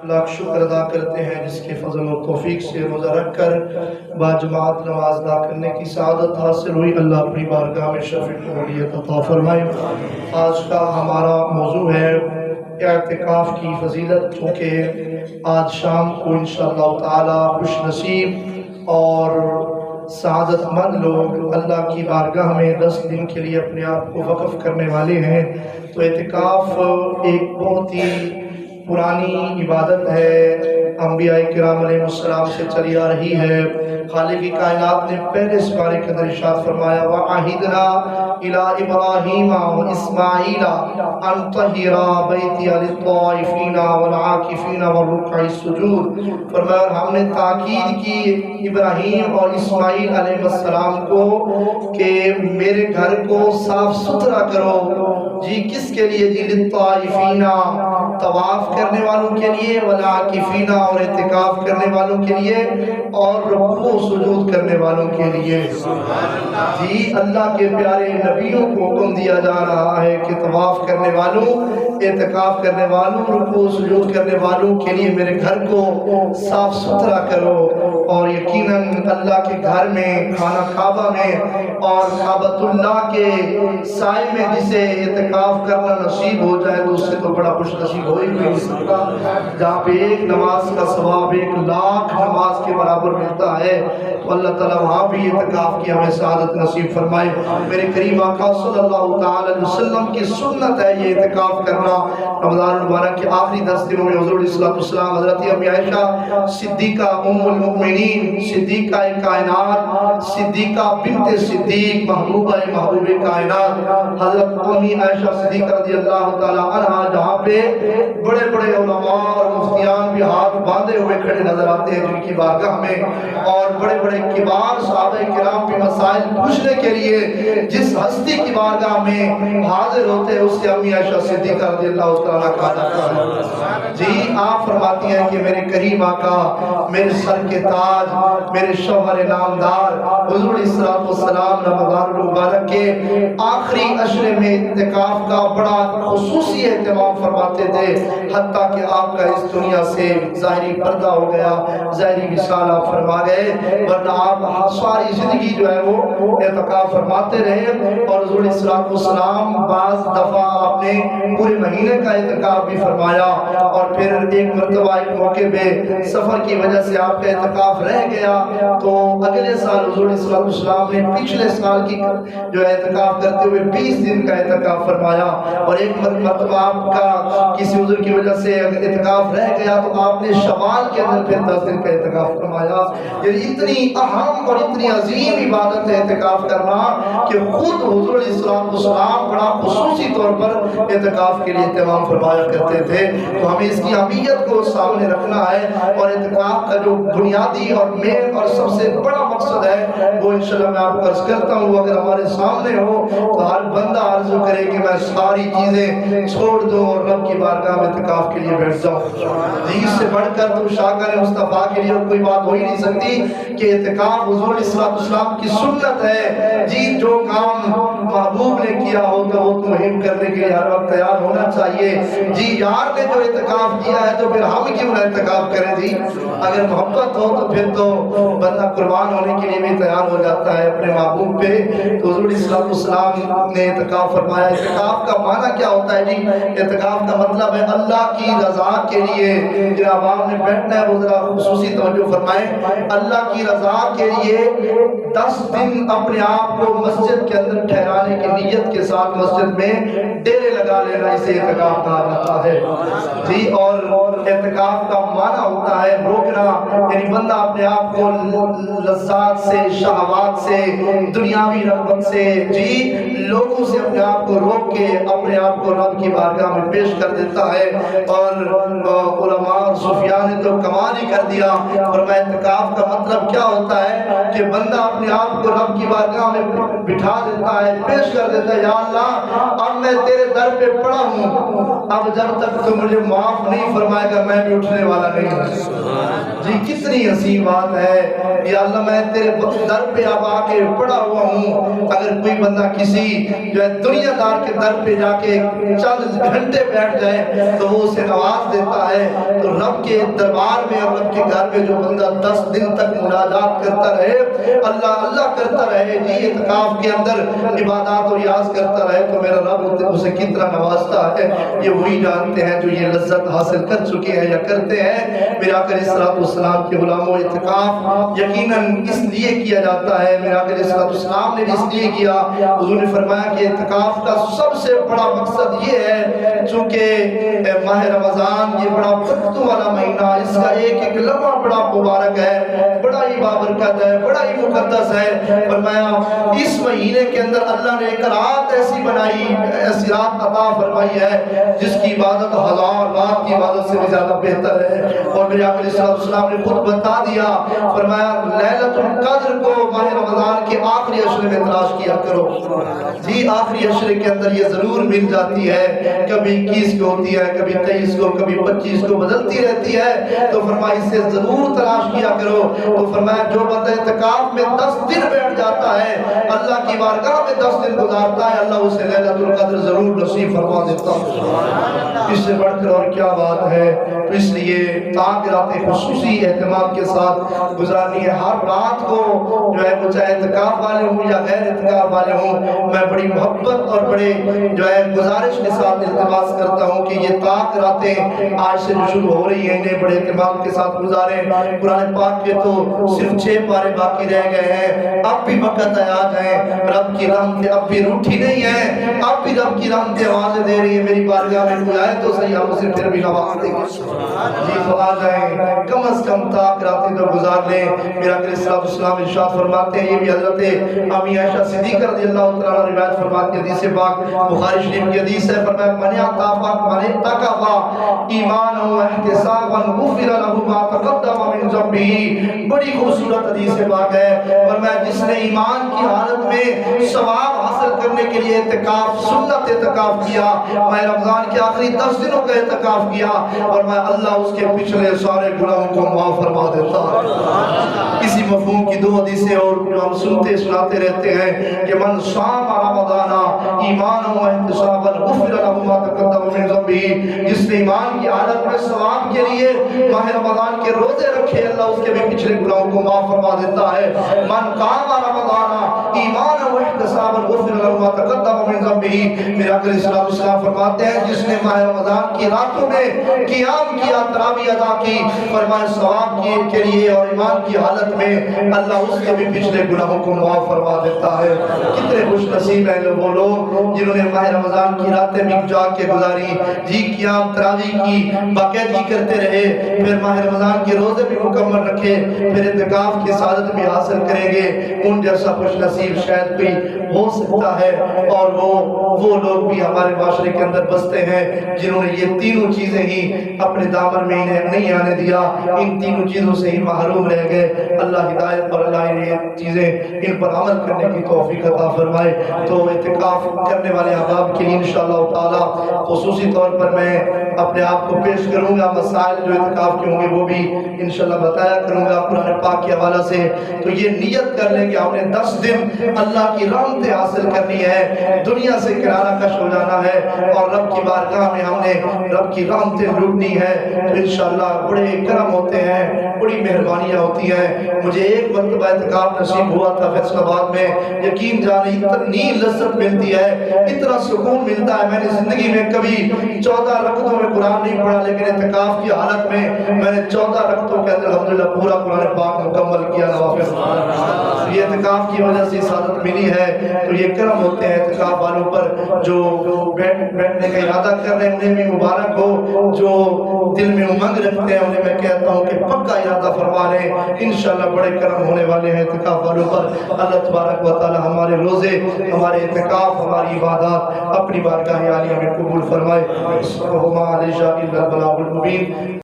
لاکھ شکر ادا کرتے ہیں جس کے فضل و توفیق سے روزہ رکھ کر باجماعت نماز ادا کرنے کی سعادت حاصل ہوئی۔ اللہ اپنی بارگاہ میں شفیع قبولیت عطا فرمائے۔ آج کا ہمارا موضوع ہے اعتکاف کی فضیلت، چونکہ آج شام کو انشاءاللہ تعالی خوش نصیب اور سعادت مند لوگ اللہ کی بارگاہ میں 10 دن کے لیے اپنے آپ کو وقف کرنے والے ہیں۔ تو اعتکاف ایک بہت ہی پرانی عبادت ہے، انبیاء کرام علیہ السلام سے چلی آ رہی ہے۔ خالق کائنات نے پہلے سپارے کے اندر ارشاد فرمایا وَعَهِدْنَا إِلَىٰ إِبْرَاهِيمَ وَإِسْمَاعِيلَ أَن طَهِّرَا بَيْتِيَ لِلطَّائِفِينَ وَالْعَاكِفِينَ وَالرُّكَّعِ السُّجُودِ۔ فرمایا اور ہم نے تاکید کی ابراہیم اور اسماعیل علیہ السلام کو کہ میرے گھر کو صاف ستھرا کرو۔ جی کس کے لیے؟ جی للطائفین، طواف کرنے والوں کے لیے، والعاکفین اور اعتکاف کرنے والوں کے لیے، اور رکوع و سجود کرنے والوں کے لیے۔ جی اللہ کے پیارے نبیوں کو حکم دیا جا رہا ہے کہ طواف کرنے والوں، اعتکاف کرنے والوں، رکوع و سجود کرنے والوں کے لیے میرے گھر کو صاف ستھرا کرو۔ اور یقیناً اللہ کے گھر میں، خانہ کعبہ میں اور کعبۃ اللہ کے سائے میں جسے اعتکاف کرنا نصیب ہو جائے تو اس سے تو بڑا خوش نصیب ہو ہی نہیں سکتا۔ جہاں پہ ایک نماز کا ثواب 1,00,000 نماز کے برابر ملتا ہے، تو اللہ تعالیٰ وہاں بھی اعتکاف کی ہمیں سعادت نصیب فرمائے۔ میرے کریم آقا صلی اللہ تعالی علیہ وسلم کی سنت ہے یہ اعتکاف کرنا۔ رمضان المبارک کے آخری 10 دنوں میں حضور علیہ السلام حضرت امی عائشہ صدیقہ ام المؤمنین، صدیقہ کائنات، صدیقہ بنت صدیق، محبوبہ محبوب کائنات حضرت امی عائشہ صدیقہ رضی اللہ تعالی عنہ، جہاں پہ بڑے بڑے علماء اور مفتیان بھی ہاتھ باندھے ہوئے کھڑے نظر آتے ہیں جن کی بارگاہ میں، اور بڑے بڑے کبار صحابہ کرام بھی مسائل پوچھنے کے لیے جس ہستی کی بارگاہ میں حاضر ہوتے ہیں اس سے امی عائشہ صدیقہ رضی اللہ تعالیٰ کہا جاتا ہے۔ جی آپ فرماتی ہیں کہ میرے کریم آقا، میرے سر کے تاج، میرے شوہر نامدار حضور علیہ السلام رمضان المبارک کے آخری عشرے میں اعتکاف کا بڑا خصوصی اہتمام فرماتے تھے، حتیٰ کہ آپ کا اس دنیا سے ظاہری پردہ ہو گیا، ظاہری وصال آپ فرما گئے، ورنہ آپ ساری زندگی جو ہے وہ اعتکاف فرماتے رہے۔ اور حضور علیہ السلام بعض دفعہ آپ نے پورے مہینے کا اعتکاف بھی فرمایا، اور پھر ایک مرتبہ ایک موقع پہ سفر کی وجہ سے آپ کا اعتکاف رہ گیا، تو اگلے سال حضور علیہ السلام نے پچھلے سال کی جو اعتکاف کرتے ہوئے 20 دن کا اعتکاف فرمایا، اور ایک مرتبہ آپ کا کسی عذر کی وجہ سے اعتکاف رہ گیا تو آپ نے شوال کے اندر پھر 10 دن کا اعتکاف فرمایا۔ یعنی اتنی اہم اور اتنی عظیم عبادت ہے اعتکاف کرنا کہ خود حضور علیہ السلام بڑا خصوصی طور پر اعتکاف کے لیے اہتمام فرمایا کرتے تھے۔ تو ہمیں اس کی اہمیت کو سامنے رکھنا ہے، اور اعتکاف کا جو بنیادی اور مین اور سب سے بڑا مقصد ہے وہ انشاءاللہ میں آپ کو عرض کرتا ہوں، اگر ہمارے سامنے ہو تو ہر بندہ عرض کرے کہ میں ساری چیزیں چھوڑ دوں اور رب کی بارگاہ میں اعتکاف کے لیے بیٹھ جاؤں۔ جی اس سے بڑھ کر تو شاکر مصطفیٰ کے لیے کوئی بات ہو ہی نہیں سکتی کہ اعتکاف حضور علیہ السلام کی سنت ہے۔ جی جو کام محبوب نے کیا ہو تو وہ مہم کرنے کے لیے ہر وقت تیار ہونا چاہیے۔ جی یار نے جو اعتکاف کیا ہے تو پھر ہم کیوں نہ اعتکاف کریں؟ جی اگر محبت ہو تو پھر تو بندہ قربان ہونے کے لیے بھی تیار ہو جاتا ہے اپنے محبوب پہ۔ تو حضور علیہ السلام نے اعتکاف فرمایا۔ اعتکاف کا معنی کیا ہوتا ہے؟ جی اعتکاف کا مطلب ہے اللہ کی رضا کے لیے، جناب آپ نے بیٹھنا ہے وہ ذرا خصوصی توجہ فرمائیں، اللہ کی رضا کے لیے 10 دن اپنے آپ کو مسجد کے اندر ٹھہرانے کی نیت کے ساتھ مسجد میں ڈیرے لگا لینا، اسے اعتکاف کہا جاتا ہے۔ جی اور اعتکاف کا معنی ہوتا ہے روکنا، یعنی بندہ اپنے آپ کو لذات سے، شہوات سے، دنیاوی رغبت سے، جی لوگوں سے اپنے آپ کو روک کے اپنے آپ کو رب کی بارگاہ میں پیش کر دیتا ہے۔ اور علماء اور صوفیاء نے تو کمال ہی کر کر دیا۔ فرمایا اعتکاف کا مطلب کیا ہوتا ہے کہ بندہ اپنے آپ کو رب کی بارگاہ میں بٹھا دیتا ہے، پیش کر دیتا ہے، یا اللہ اب میں تیرے در پہ پڑا ہوں، اب جب تک تو مجھے معاف نہیں فرمائے گا میں بھی اٹھنے والا نہیں ہوں۔ جی کتنی حسین بات ہے، یا اللہ میں تیرے در پہ اب آ کے پڑا ہوا ہوں۔ اگر کوئی بندہ کسی جو ہے دنیا دار کے در پہ جا کے چند گھنٹے بیٹھ جائے تو وہ اسے نواز دیتا ہے، تو رب کے دربار میں اور رب کے گھر میں جو بندہ 10 دن تک مناجات کرتا رہے، اللہ اللہ کرتا رہے، جی اعتکاف کے اندر عبادات اور ریاض کرتا رہے، تو میرا رب اسے کتنا نوازتا ہے یہ وہی جانتے ہیں جو یہ لذت حاصل کر چکے ہیں یا کرتے ہیں۔ میرا آقا علیہ السلام کے غلاموں اعتکاف یقیناً اس لیے کیا جاتا ہے، میرا آقا علیہ السلام نے بھی اس لیے کیا۔ حضور نے فرمایا کہ اعتکاف کا سب سے بڑا مقصد یہ ہے چونکہ ماہ رمضان یہ بڑا برکتوں والا مہینہ، اس کا ایک ایک لمحہ بڑا مبارک ہے، بڑا ہی بابرکت ہے، بڑا ہی مقدس ہے۔ فرمایا اس مہینے کے اندر اللہ نے ایک رات ایسی بنائی، ایسی رات عطا فرمائی ہے جس کی عبادت 1000 رات کی عبادت سے بھی زیادہ بہتر ہے۔ اور میرے آقا علیہ السلام نے خود بتا دیا، فرمایا لیلۃ القدر کو ماہ رمضان کے آخری عشرے میں تلاش کیا کرو۔ جی آخری عشرے کے اندر یہ ضرور مل جاتی ہے، کبھی 21 کو ہوتی ہے، کبھی 23 کو، کبھی 25 کو بدلتی رہتی ہے، تو فرمایا اسے ضرور تلاش کیا کرو۔ تو فرمایا جو بندہ اعتکاف میں 10 دن بیٹھ جاتا ہے، اللہ کی بارگاہ میں 10 دن گزارتا ہے، اللہ اسے لیلۃ القدر ضرور نصیب فرما دیتا ہے۔ اس سے بڑھ کر اور کیا بات ہے، تو اس لیے تاک رات خصوصی اہتمام کے ساتھ گزارنی ہے۔ ہر رات کو جو ہے وہ چاہے اعتکاف والے ہوں یا غیر اعتکاف والے ہوں، میں بڑی محبت اور بڑے جو ہے گزارش کے ساتھ التماس کرتا ہوں کہ یہ تاک راتیں آج سے شروع ہو رہی ہیں، انہیں بڑے اہتمام کے ساتھ گزاریں۔ قرآن پاک کے تو صرف 6 پارے باقی رہ گئے ہیں، اب بھی وقت ہے آ جائیں، رب کی رحمتیں اب بھی روٹھی نہیں ہیں، اب بھی رب کی رحمتیں آوازیں دے رہی ہیں، میری بارگاہ میں کوئی آئے تو صحیح ہم اسے پھر بھی نواز دیں گے۔ جی تو آ جائیں، کم از کم تاک راتیں تو گزار لیں۔ میرا آقا علیہ السلام ارشاد فرماتے ہیں، یہ بھی حضرت امی عائشہ صدیقہ رضی اللہ تعالیٰ روایت فرماتی ہے، حدیث پاک بخاری شریف کی حدیث ہے، فرمایا من اعتکف ایمانا واحتسابا غفر له ما تقدم من ذنبه۔ بڑی خوبصورت حدیث پاک ہے، فرمایا جس نے ایمان کی حالت میں ثواب حاصل کرنے کے لیے اعتکاف سنت اعتکاف کیا، ماہ رمضان کے آخری 10 دنوں کا اعتکاف کیا، اور میں اللہ اس کے پچھلے سارے گناہوں کو معاف فرما دیتا ہے۔ اسی مفہوم کی 2 حدیثیں اور ہم سنتے سناتے رہتے ہیں کہ من صام رمضان ایمانا واحتسابا غفر له ما تقدم من ذنبه، جس نے ایمان کی حالت میں ثواب کے لیے ماہ رمضان کے روزے رکھے، اللہ اس کے بھی پچھلے گناہوں کو معاف فرما دیتا ہے۔ من قام رمضان ایمانا واحتسابا غفر له ما تقدم من ذنبه، میرے آقا علیہ السلام فرماتے ہیں جس نے ماہ رمضان کی راتوں میں قیام کیا، تراویح ادا کی، فرمایا ثواب کے لیے اور ایمان کی حالت میں اللہ اس کے بھی پچھلے گناہوں کو معاف فرما دیتا ہے۔ کتنے خوش نصیب ہیں وہ لوگ جنہوں نے ماہ رمضان کی راتیں بھی جاگ کے گزاری، جی قیام تراویح کی باقاعدگی کرتے رہے، پھر ماہ رمضان کے روزے بھی مکمل رکھے، پھر اعتکاف کی سعادت بھی حاصل کریں گے۔ ان جیسا خوش نصیب شاید کوئی ہو سکتا ہے، اور وہ لوگ بھی ہمارے معاشرے کے اندر بستے ہیں جنہوں نے یہ تینوں چیزیں ہی اپنے دامن میں انہیں نہیں آنے دیا، ان تینوں چیزوں سے ہی محروم رہ گئے۔ اللہ ہدایت اور اللہ یہ چیزیں ان پر عمل کرنے کی توفیق عطا فرمائے۔ تو اعتکاف کرنے والے احباب کے لیے انشاءاللہ تعالی خصوصی طور پر میں اپنے آپ کو پیش کروں گا، مسائل جو اعتکاف کے ہوں گے وہ بھی انشاءاللہ بتایا کروں گا قرآن پاک کے حوالے سے۔ تو یہ نیت کر لیں کہ ہم نے 10 دن اللہ کی رحمتیں حاصل کرنی ہے، دنیا سے کنارہ کش ہو جانا ہے، اور رب کی بارگاہ میں ہم نے رب کی رحمتیں لوٹنی ہے۔ تو انشاءاللہ بڑے کرم ہوتے ہیں، بڑی مہربانیاں ہوتی ہیں۔ مجھے ایک مرتبہ اعتکاف نصیب ہوا تھا فیصل آباد میں، یقین جانے اتنی لذت ملتی ہے، اتنا سکون ملتا ہے۔ میں نے زندگی میں کبھی 14 رکعتوں میں قرآن نہیں پڑھا، لیکن اعتکاف کی حالت میں میں نے 14 رکعتوں کے اندر الحمدللہ پورا قرآن پاک مکمل کیا۔ نوافل یہ اعتکاف کی وجہ سے سعادت ملی ہے۔ تو یہ کرم ہوتے ہیں اعتکاف والوں پر، جو بیٹھنے کا ارادہ کر رہے ہیں انہیں بھی مبارک ہو، جو دل میں امنگ رکھتے ہیں انہیں میں کہتا ہوں کہ پکا ارادہ فرما لیں، انشاءاللہ بڑے کرم ہونے والے ہیں اعتکاف والوں پر۔ اللہ تبارک و تعالی ہمارے روزے، ہمارے اعتکاف، ہماری عبادات اپنی بارگاہ عالیہ میں قبول فرمائے۔